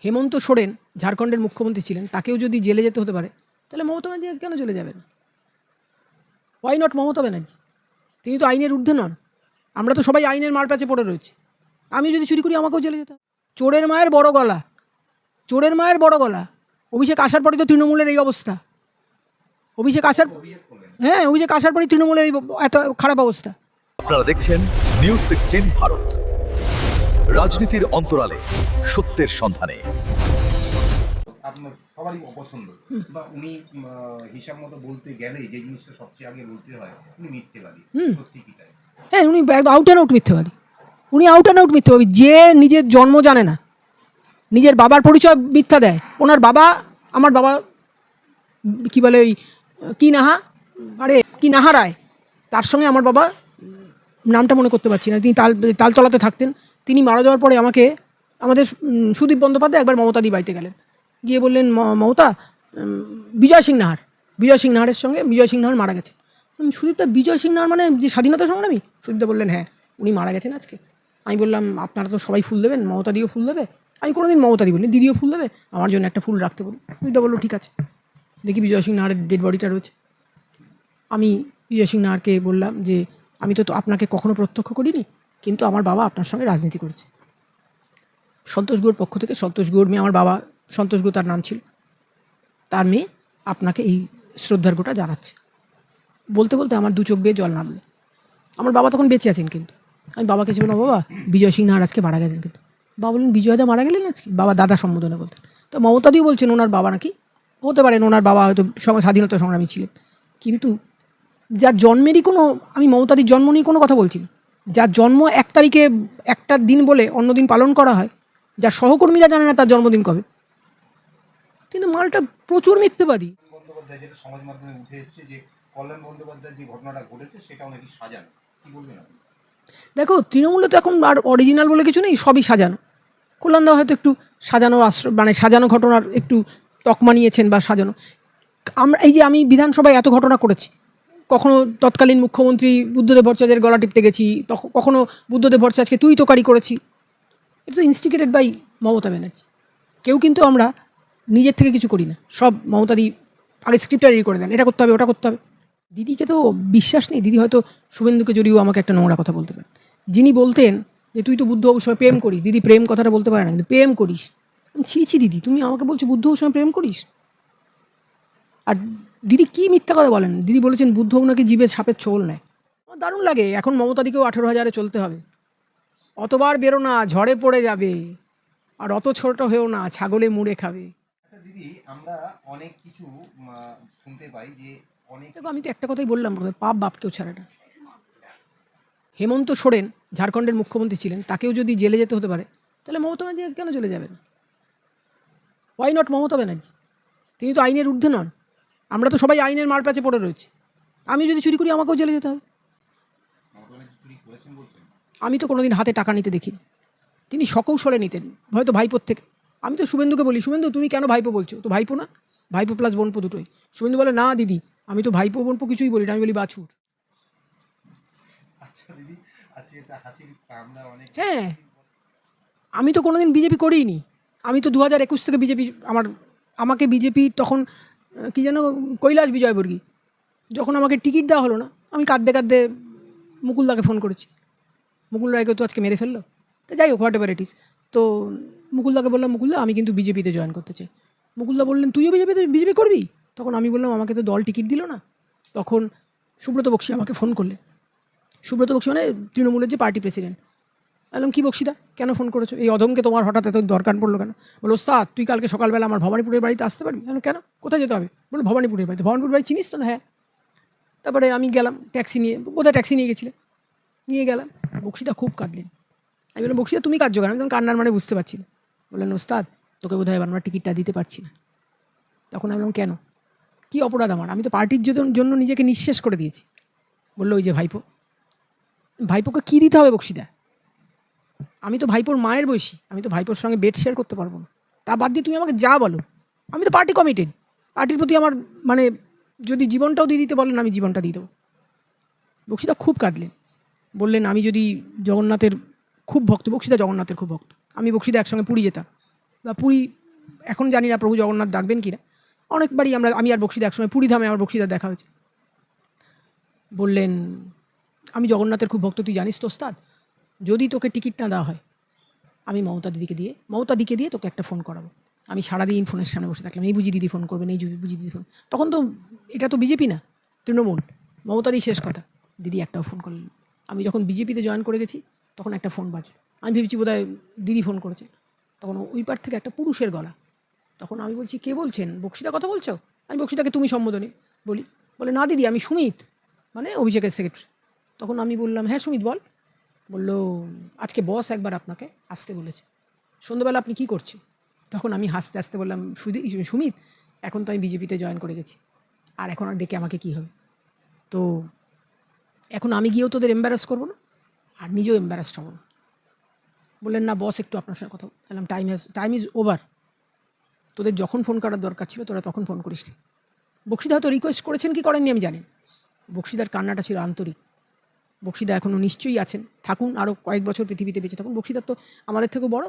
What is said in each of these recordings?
হেমন্ত সোরেন ঝাড়খণ্ডের মুখ্যমন্ত্রী ছিলেন, তাকেও যদি জেলে যেতে হতে পারে তাহলে মমতা ব্যানার্জি কেন জেলে যাবেন? Why not Mamata Banerjee? তিনি তো আইনের ঊর্ধ্বে নন। আমরা তো সবাই আইনের মারপ্যাচে পড়ে রয়েছি। আমি যদি চুরি করি আমাকেও জেলে যেতে হবে। চোরের মায়ের বড় গলা, চোরের মায়ের বড় গলা। অভিষেক আসার পরে তো তৃণমূলের এই অবস্থা। অভিষেক আসার পরে তৃণমূলের এই এত খারাপ অবস্থা। আপনারা দেখছেন নিউজ 16 ভারত, রাজনীতির অন্তরালে সত্যের সন্ধানে। আপনার সবারই অপছন্দ বা উনি হিসাব মতো বলতে গেলে যে জিনিসটা সবচেয়ে আগে বলতে হয় উনি মিথ্যেবাদী। সত্যি কি তাই? হ্যাঁ, উনি আউট অ্যান্ড আউট মিথ্যেবাদী। উনি আউট অ্যান্ড আউট মিথ্যেবাদী। যে নিজের জন্ম জানে না, নিজের বাবার পরিচয় মিথ্যা দেয়। ওনার বাবা, আমার বাবা কী বলে, ওই কি নাহা রায়, তার সঙ্গে আমার বাবা, নামটা মনে করতে পারছি না, তিনি তালতলাতে থাকতেন। তিনি মারা যাওয়ার পরে আমাদের সুদীপ বন্দ্যোপাধ্যায় একবার মমতাদি বাড়িতে গেলেন, গিয়ে বললেন, মমতা, বিজয় সিং নাহারের সঙ্গে বিজয় সিং নাহার মারা গেছে। সুদীপদা, বিজয় সিং নাহার মানে যে স্বাধীনতা সংগ্রামী? সুদীপদা বললেন, হ্যাঁ, উনি মারা গেছেন আজকে। আমি বললাম, আপনারা তো সবাই ফুল দেবেন, মমতাদিও ফুল দেবে। আমি কোনোদিন মমতাদি বলিনি, দিদিও ফুল দেবে, আমার জন্য একটা ফুল রাখতে বলি। সুদীপদা বললো, ঠিক আছে। দেখি বিজয় সিং নাহারের ডেড বডিটা রয়েছে। আমি বিজয় সিং নাহারকে বললাম যে, আমি তো আপনাকে কখনো প্রত্যক্ষ করিনি, কিন্তু আমার বাবা আপনার সঙ্গে রাজনীতি করেছে। সন্তোষ গুহর পক্ষ থেকে, সন্তোষ গুহর মেয়ে, আমার বাবা সন্তোষ গুহ তার নাম ছিল, তার মেয়ে আপনাকে এই শ্রদ্ধার্ঘ্যটা জানাচ্ছে। বলতে বলতে আমার দু চোখ বেয়ে জল নামলো। আমার বাবা তখন বেঁচে আছেন, কিন্তু আমি বাবাকে বললাম, বাবা, বিজয় সিং নাহার আজকে মারা গেছেন। কিন্তু বাবা বললেন, বিজয়দা মারা গেলেন আজকে? বাবা দাদা সম্বোধনে বলতেন। তো মমতাদিও বলছেন ওনার বাবা নাকি, হতে পারেন ওনার বাবা হয়তো স্বাধীনতা সংগ্রামী ছিলেন, কিন্তু যার জন্মেরই কোনো, আমি মমতাদির জন্ম নিয়ে কোনো কথা বলছি না, যার জন্ম 1 তারিখে একটা দিন বলে অন্য দিন পালন করা হয়, যার সহকর্মীরা জানে না তার জন্মদিন কবে, কিন্তু মালটা প্রচুর মিথ্যেবাদী। বন্দ্যোপাধ্যায়, যেটা সমাজ মাধ্যমে উঠে এসেছে যে কল্যাণ বন্দ্যোপাধ্যায় যে ঘটনাটা ঘটেছে সেটাও নাকি সাজানো, কি বলবেন আপনি? দেখো, তৃণমূলে তো এখন আর অরিজিনাল বলে কিছু নেই, সবই সাজানো। কল্যাণদা হয়তো একটু সাজানো মানে সাজানো ঘটনার একটু তকমা নিয়েছেন বা সাজানো। আমি বিধানসভায় এত ঘটনা করেছি, কখনো তৎকালীন মুখ্যমন্ত্রী বুদ্ধদেব ভট্টাচার্যের গলা টিপতে গেছি, কখনো বুদ্ধদেব ভট্টাচার্যকে তুই তোকারি করেছি। এটা তো ইনস্টিগেটেড বাই মমতা ব্যানার্জি। কেউ কিন্তু আমরা নিজের থেকে কিছু করি না, সব মমতাদি আগে স্ক্রিপ্টটা রেডি করে দেন, এটা করতে হবে, ওটা করতে হবে। দিদিকে তো বিশ্বাস নেই। দিদি হয়তো শুভেন্দুকে যদিও আমাকে একটা নোংরা কথা বলতে পারেন, যিনি বলতেন যে তুই তো বুদ্ধবাবুর সঙ্গে প্রেম করিস। দিদি প্রেম কথাটা বলতে পারে না, কিন্তু প্রেম করিস। ছি দিদি, তুমি আমাকে বলছো বুদ্ধবাবুর সঙ্গে প্রেম করিস? আর দিদি কী মিথ্যা কথা বলেন। দিদি বলেছেন বুদ্ধবাবু নাকি জীবে সাপের ছোল নেয়। আমার দারুণ লাগে। এখন মমতাদিকেও 18,000-এ চলতে হবে। অতবার বেরো না, ঝড়ে পড়ে যাবে। আর অত ছোট হয়েও না, ছাগলে মুড়ে খাবে। আচ্ছা দিদি, আমরা অনেক কিছু শুনতে পাই যে দেখো, আমি তো একটা কথাই বললাম, পাপ বাপকেও ছাড়ে না। হেমন্ত সোরেন ঝাড়খণ্ডের মুখ্যমন্ত্রী ছিলেন, তাকেও যদি জেলে যেতে হতে পারে তাহলে মমতা ব্যানার্জি কেন জেলে যাবেন? Why not Mamata Banerjee? তিনি তো আইনের ঊর্ধ্বে নন। আমরা তো সবাই আইনের মারপ্যাচে পড়ে রয়েছি। আমি যদি চুরি করি আমাকেও জেলে যেতে হবে। আমি তো কোনোদিন হাতে টাকা নিতে দেখিনি। তিনি সকৌশলে নিতেন, হয়তো ভাইপোর থেকে। আমি তো শুভেন্দুকে বলি, শুভেন্দু তুমি কেন ভাইপো বলছো? তো ভাইপো না, ভাইপো প্লাস বোনপো দুটোই। শুভেন্দু বলে, না দিদি, আমি তো ভাইপো বোনপো কিছুই বলি না, আমি বলি বাছুর। হ্যাঁ, আমি তো কোনোদিন বিজেপি করিনি। আমি তো 2021 থেকে বিজেপি, আমাকে বিজেপি তখন কি যেন কৈলাস বিজয়বর্গী, যখন আমাকে টিকিট দেওয়া হলো না, আমি কাঁদতে কাঁদতে মুকুলদাকে ফোন করেছি। মুকুল রায়কে তো আজকে মেরে ফেললো। তো যাই হোক, হোয়াট এভার ইট ইস। তো মুকুলদাকে বললাম, মুকুলদা আমি কিন্তু বিজেপিতে জয়েন করতে চাই। মুকুলদা বললেন, তুইও বিজেপি করবি? তখন আমি বললাম, আমাকে তো দল টিকিট দিল না। তখন সুব্রত বক্সি আমাকে ফোন করলেন। সুব্রত বক্সি মানে তৃণমূলের যে পার্টি প্রেসিডেন্ট। বললাম, কী বক্সিদা, কেন ফোন করেছো? এই অধমকে তোমার হঠাৎ এত দরকার পড়লো কেন? বলো, ওস্তাদ তুই কালকে সকালবেলা আমার ভবানীপুরের বাড়িতে আসতে পারবি? কেন, কোথায় যেতে হবে? বলো, ভবানীপুরের বাড়িতে। ভবানীপুর বাড়ি চিনিস তো না? হ্যাঁ। তারপরে আমি গেলাম ট্যাক্সি নিয়ে, বোধহয় ট্যাক্সি নিয়ে গেছিলেন, নিয়ে গেলাম। বক্সিদা খুব কাঁদলেন। আমি বললাম, বক্সিদা তুমি কাঁদছো কেন? আমি তখন কান্নার মানে বুঝতে পারছি না। বললেন, ওস্তাদ তোকে বোধহয় এবার আমরা টিকিটটা দিতে পারছি না। তখন আমি বললাম, কেন, কী অপরাধ আমার? আমি তো পার্টির জন্য নিজেকে নিঃশেষ করে দিয়েছি। বললো, ওই যে ভাইপো। ভাইপোকে কী দিতে হবে বক্সিদা? আমি তো ভাইপোর মায়ের বয়সী, আমি তো ভাইপোর সঙ্গে বেড শেয়ার করতে পারবো না। তা বাদ দিয়ে তুমি আমাকে যা বলো, আমি তো পার্টি কমিটেড। পার্টির প্রতি আমার মানে যদি জীবনটাও দিয়ে দিতে বলেন, আমি জীবনটা দিয়ে দেবো। বক্সিদা খুব কাঁদলেন। বললেন, আমি যদি জগন্নাথের খুব ভক্ত, বক্সিদা জগন্নাথের খুব ভক্ত, আমি বক্সিদা একসঙ্গে পুরী যেতাম। বা পুরী, এখন জানি না প্রভু জগন্নাথ ডাকবেন কি না, অনেকবারই আমি আর বক্সিদা একসময় পুরীধামে আমার বক্সিদার দেখা হয়েছে। বললেন, আমি জগন্নাথের খুব ভক্ত, তুই জানিস তো ওস্তাদ, যদি তোকে টিকিট না দেওয়া হয় আমি মমতা দিকে দিয়ে তোকে একটা ফোন করাবো। আমি সারাদিন ফোনের সামনে বসে থাকলাম, এই বুঝি দিদি ফোন করবেন, এই বুঝি দিদি ফোন। তখন তো এটা তো বিজেপি না, তৃণমূল, মমতারই শেষ কথা। দিদি একটাও ফোন করলেন। আমি যখন বিজেপিতে জয়েন করে গেছি তখন একটা ফোন বাজলো, আমি ভেবেছি বোধহয় দিদি ফোন করেছে। তখন ওই পার থেকে একটা পুরুষের গলা। তখন আমি বলছি, কে বলছেন? বক্সিদা কথা বলছো? আমি বক্সিদাকে তুমি সম্বোধনী বলি। বলে, না দিদি, আমি সুমিত, মানে অভিষেকের সেক্রেটারি। তখন আমি বললাম, হ্যাঁ সুমিত বল। বললো, আজকে বস একবার আপনাকে আসতে বলেছে, সন্ধ্যাবেলা আপনি কী করছেন? তখন আমি হাসতে হাসতে বললাম, সুমিত, এখন তো আমি বিজেপিতে জয়েন করে গেছি, আর এখন আর ডেকে আমাকে কী হবে? তো এখন আমি গিয়েও তোদের এম্বারাস করবো না, আর নিজেও এম্বারাসড হবো না। বললেন, না বস একটু আপনার সঙ্গে কথা বললাম, টাইম ইজ ওভার, তোদের যখন ফোন করার দরকার ছিল তোরা তখন ফোন করিস। বক্সিদা হয়তো রিকোয়েস্ট করেছেন কি করেননি আমি জানি। বক্সিদার কান্নাটা ছিল আন্তরিক। বক্সিদা এখনও নিশ্চয়ই আছেন, থাকুন, আরও কয়েক বছর পৃথিবীতে বেঁচে থাকুন। বক্সিদার তো আমাদের থেকেও বড়।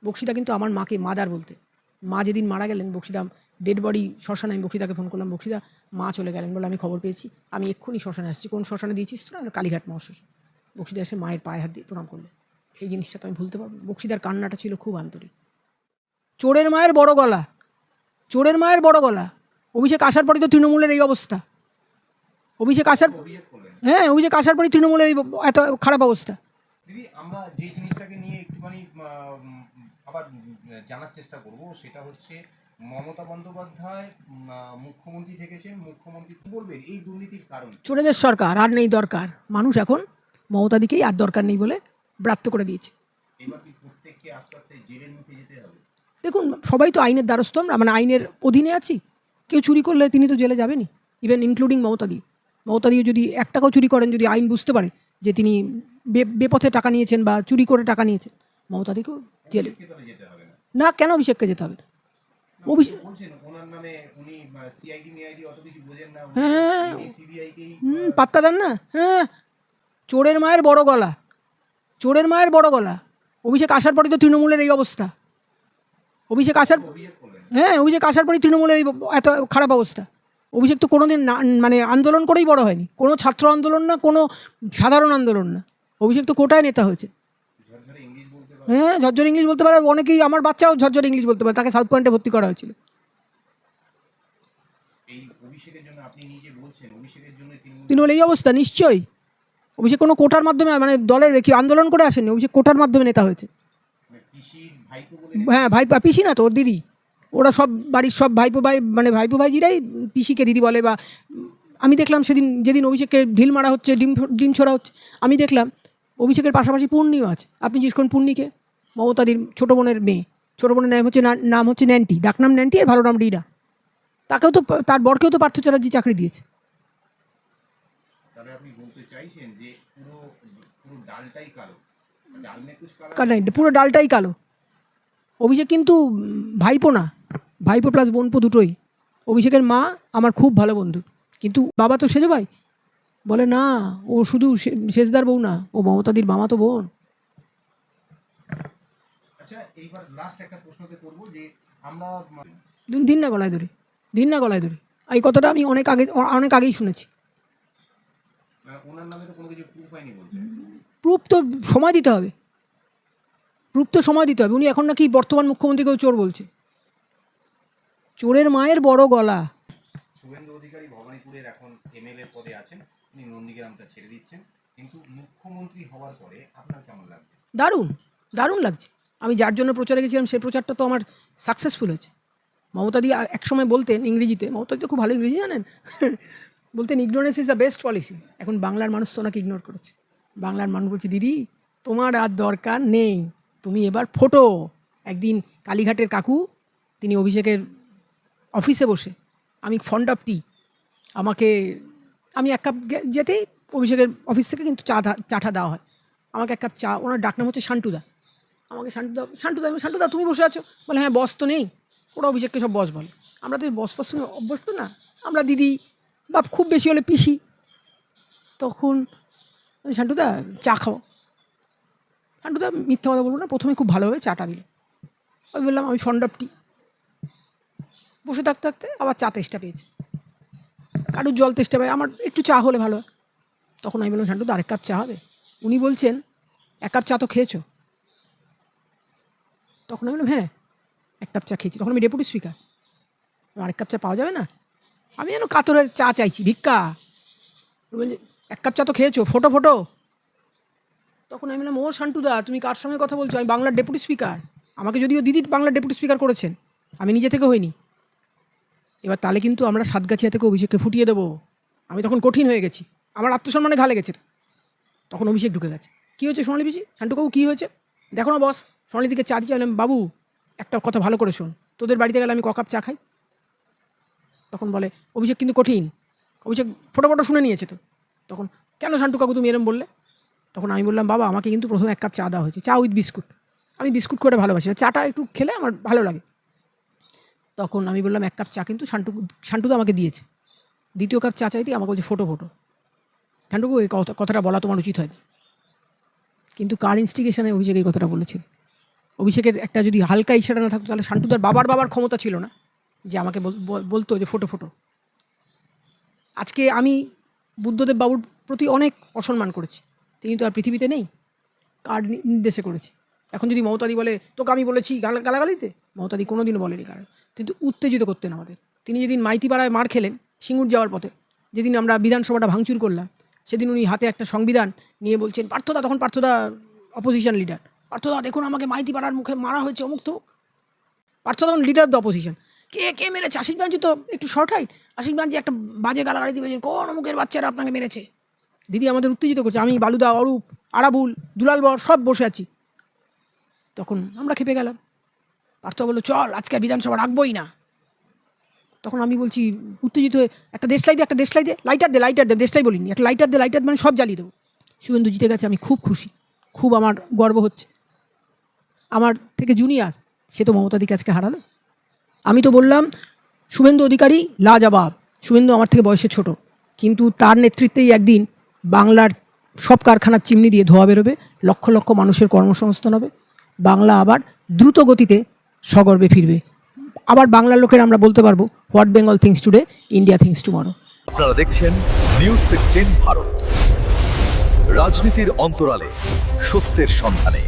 বক্সিদা কিন্তু আমার মাকে মাদার বলতে। মা যেদিন মারা গেলেন, বক্সিদা ডেড বডি শ্মশানে, আমি বক্সিদাকে ফোন করলাম, বক্সিদা মা চলে গেলেন বলে আমি খবর পেয়েছি, আমি এক্ষুনি শ্মশানে আসছি। কোন শ্মশানে দিয়েছিস তোরা? কালীঘাট মহাশয়। বক্সিদা এসে মায়ের পায়ে হাত দিয়ে প্রণাম করলেন। এই জিনিসটা তো আমি ভুলতে পারবো। বক্সিদার কান্নাটা ছিল খুব আন্তরিক। চোরের মায়ের বড় গলা, চোরের মায়ের বড় গলা। অভিষেক আসার পরই তো তৃণমূলের এই অবস্থা। অভিষেক আসার পরই তৃণমূলের এই এত খারাপ অবস্থা। দিদি, আমরা যে জিনিসটাকে নিয়ে একটুখানি আবার জানার চেষ্টা করব, সেটা হচ্ছে মমতা বন্দ্যোপাধ্যায় মুখ্যমন্ত্রী থেকেছেন, মুখ্যমন্ত্রী কি বলবেন এই দুর্নীতির কারণ? চোরেদের সরকার, আর নেই দরকার। মানুষ এখন মমতা দিকেই আর দরকার নেই বলে ব্রাত্য করে দিয়েছে। এবার কি প্রত্যেককে আস্তে আস্তে জেলের মুখে যেতে হবে? দেখুন, সবাই তো আইনের দ্বারস্থ, আমরা মানে আইনের অধীনে আছি। কেউ চুরি করলে তিনি তো জেলে যাবেনই, ইভেন ইনক্লুডিং মমতাদি। মমতাদিও যদি 1 টাকাও চুরি করেন, যদি আইন বুঝতে পারে যে তিনি বেপথে টাকা নিয়েছেন বা চুরি করে টাকা নিয়েছেন, মমতাদিকেও জেলে। যেতে হবে না? না, কেন অভিষেককে যেতে হবে? অভিষেক বলছেন ওনার নামে উনি সিআইডি মিআইডি অত কিছু বোঝেন না, হ্যাঁ, সিবিআই কেই পাত্তা দেন না। হ্যাঁ, চোরের মায়ের বড় গলা, চোরের মায়ের বড় গলা। অভিষেক আসার পরই তো তৃণমূলের এই অবস্থা। অভিষেক আসার পরই তৃণমূলের এই এত খারাপ অবস্থা। অভিষেক তো কোনোদিন মানে আন্দোলন করেই বড় হয়নি, কোনো ছাত্র আন্দোলন না, কোনো সাধারণ আন্দোলন না। অভিষেক তো কোটায় নেতা হয়েছে। হ্যাঁ, ঝরঝর ইংলিশ বলতে পারে। অনেকেই, আমার বাচ্চাও ঝরঝর ইংলিশ বলতে পারে। তাকে সাউথ পয়েন্টে ভর্তি করা হয়েছিল। তৃণমূল এই অবস্থা, নিশ্চয়ই। অভিষেক কোনো কোটার মাধ্যমে, মানে দলের কি আন্দোলন করে আসেনি, অভিষেক কোটার মাধ্যমে নেতা হয়েছে। হ্যাঁ, পিসি না তো, ওর দিদি। ওরা সব বাড়ির সব মানে ভাইপো ভাইজিরাই পিসিকে দিদি বলে। বা আমি দেখলাম যেদিন অভিষেককে ঢিল মারা হচ্ছে, ডিম ছোড়া হচ্ছে, আমি দেখলাম অভিষেকের পাশাপাশি পূর্ণিও আছে। আপনি জিজ্ঞেস করুন পূর্ণিকে, মমতাদির ছোটো বোনের মেয়ে। ছোটো বোনের নাম হচ্ছে ন্যান্টি, ডাকনাম ন্যান্টি, আর ভালো নাম রিনা। তাকেও তো, তার বরকেও তো পার্থ চ্যাটার্জি চাকরি দিয়েছে। পুরো ডালটাই কালো। অভিষেক কিন্তু ভাইপো না, ভাইপো প্লাস বোনপো দুটোই। অভিষেকের মা আমার খুব ভালো বন্ধু, কিন্তু বাবা তো সেজো ভাই। বলে না, ও শুধু শেষদার বউ না, ও মমতাদির মামা তো বোন। আচ্ছা, এইবার লাস্ট একটা প্রশ্নতে করব যে আমরা দিন না গলায় ধরে এই কথাটা আমি অনেক আগেই শুনেছি। ওনার নামে তো কোনো কিছু প্রুফ হয়নি বলছে। প্রুফ তো সময় দিতে হবে, উনি এখন নাকি বর্তমান মুখ্যমন্ত্রীকেও চোর বলছে। চোরের মায়ের বড় গলা। শুভেন্দু অধিকারী ভবানীপুরের এখন এমএলএ পদে আছেন, উনি নন্দীগ্রামটা ছেড়ে দিচ্ছেন, কিন্তু মুখ্যমন্ত্রী হওয়ার পরে আপনার কেমন লাগবে? দারুণ লাগছে। আমি যার জন্য প্রচারে গেছিলাম সেই প্রচারটা তো আমার সাকসেসফুল হয়েছে। মমতাদি একসময় বলতেন ইংরেজিতে, মমতাদি তো খুব ভালো ইংরেজি জানেন, বলতেন ignorance is the best policy. এখন বাংলার মানুষ তো ওনাকে ইগনোর করেছে। বাংলার মানুষ বলছে, দিদি তোমার আর দরকার নেই, তুমি এবার ফোটো। একদিন কালীঘাটের কাকু, তিনি অভিষেকের অফিসে বসে, আমি ফন্ড অফ টি, আমি 1 কাপ যেতেই অভিষেকের অফিস থেকে কিন্তু চাটা দেওয়া হয়, আমাকে 1 কাপ চা। ওনার ডাকনাম হচ্ছে শান্টুদা। আমাকে শান্টুদা তুমি বসে আছো? বলে, হ্যাঁ বস তো নেই। ওরা অভিষেককে সব বস বলে। আমরা তো বস শুনে অভ্যস্ত না, আমরা দিদি বা খুব বেশি হলে পিসি। তখন শান্টুদা চা খাও। শান্টুদা মিথ্যা কথা বলবো না, প্রথমে খুব ভালোভাবে চাটা দিল। আমি বললাম আমি ফন্ড অফ টি। বসে থাকতে থাকতে আবার চা তেষ্টা পেয়েছে, কারুর জল তেষ্টা পায়, আমার একটু চা হলে ভালো হয়। তখন আমি বললাম শান্টু, তো আরেক কাপ চা হবে? উনি বলছেন 1 কাপ চা তো খেয়েছো। তখন আমি বললাম হ্যাঁ 1 কাপ চা খেয়েছি। তখন আমি ডেপুটি স্পিকার, আরেক কাপ চা পাওয়া যাবে না? আমি যেন কাতরে চা চাইছি, ভিক্ষা। বলছে 1 কাপ চা তো খেয়েছো, ফটো ফটো। তখন আমি বললাম ও শান্টুদা, তুমি কার সঙ্গে কথা বলছো? আমি বাংলার ডেপুটি স্পিকার। আমাকে যদিও দিদি বাংলার ডেপুটি স্পিকার করেছেন, আমি নিজে থেকে হইনি। এবার তাহলে কিন্তু আমরা সাতগাছিয়া থেকে অভিষেককে ফুটিয়ে দেবো। আমি তখন কঠিন হয়ে গেছি, আমার আত্মসম্মানে ঘা লেগেছে। তখন অভিষেক ঢুকে গেছে। কী হয়েছে সোনালি পিসি? শান্টুবাবু কী হয়েছে? দেখো না বস। সোনালি দিকে চা দিচ্ছে। বললাম বাবু একটা কথা ভালো করে শোন, তোদের বাড়িতে গেলে আমি ক কাপ চা খাই? তখন বলে অভিষেক কিন্তু কঠিন। অভিষেক ফটো ফটো শুনে নিয়েছে তো। তখন কেন শান্টু কাকু তুমি এরম বললে? তখন আমি বললাম বাবা আমাকে কিন্তু প্রথমে 1 কাপ চা দেওয়া হয়েছে, চা উইথ বিস্কুট। আমি বিস্কুট করে ভালোবাসি না, চাটা একটু খেলে আমার ভালো লাগে। তখন আমি বললাম 1 কাপ চা কিন্তু শান্টুদা আমাকে দিয়েছে। দ্বিতীয় কাপ চা চাইতেই আমাকে বলছে ফটো ফটো। শান্টুকু এই কথাটা বলা তোমার উচিত হয়নি। কিন্তু কার ইনস্টিগেশনে অভিষেক এই কথাটা বলেছিল? অভিষেকের একটা যদি হালকা ইশারা না থাকতো তাহলে শান্টুদার বাবার ক্ষমতা ছিল না যে আমাকে বলতো যে ফটো ফটো। আজকে আমি বুদ্ধদেব বাবুর প্রতি অনেক অসম্মান করেছি, তিনি তো আর পৃথিবীতে নেই। কার নির্দেশে করেছি? এখন যদি মমতাদি বলে তোকে আমি বলেছি গালাগালিতে, মমতাদি কোনো দিনও বলেনি কারণ, কিন্তু উত্তেজিত করতেন আমাদের। তিনি যেদিন মাইতিপাড়ায় মার খেলেন সিঙ্গুর যাওয়ার পথে, যেদিন আমরা বিধানসভাটা ভাঙচুর করলাম, সেদিন উনি হাতে একটা সংবিধান নিয়ে বলছেন পার্থদা, তখন পার্থদা অপোজিশন লিডার, পার্থদা দেখুন আমাকে মাইতিপাড়ার মুখে মারা হয়েছে অমুক তো। পার্থদা লিডার দ্য অপোজিশন। কে মেরেছে? আশিস ব্যানার্জি তো একটু শর্ট হাইট, আশিস ব্যানার্জি একটা বাজে গালাগালি দিয়ে বলছেন কোন অমুকের বাচ্চারা আপনাকে মেরেছে। দিদি আমাদের উত্তেজিত করছে, আমি বালুদা, অরূপ, আরাবুল, দুলাল বর সব বসে আছি। তখন আমরা খেপে গেলাম। পার্থ বললো চল আজকে বিধানসভা রাখবোই না। তখন আমি বলছি উত্তেজিত হয়ে একটা দেশলাই দে, লাইটার দে, দেশলাই বলিনি, একটা লাইটার দে, মানে সব জ্বালিয়ে দেবো। শুভেন্দু জিতে গেছে, আমি খুব খুশি, খুব আমার গর্ব হচ্ছে। আমার থেকে জুনিয়র সে তো মমতাদিকে আজকে হারালো। আমি তো বললাম শুভেন্দু অধিকারী লাজবাব। শুভেন্দু আমার থেকে বয়সে ছোট, কিন্তু তার নেতৃত্বেই একদিন বাংলার সব কারখানার চিমনি দিয়ে ধোয়া বেরোবে, লক্ষ লক্ষ মানুষের কর্মসংস্থান হবে, বাংলা আবার দ্রুত গতিতে সগর্বে ফিরবে। আবার বাংলার লোকের আমরা বলতে পারবো what Bengal things today, India things tomorrow. আপনারা দেখছেন নিউজ 16 ভারত, রাজনীতির অন্তরালে সত্যের সন্ধানে।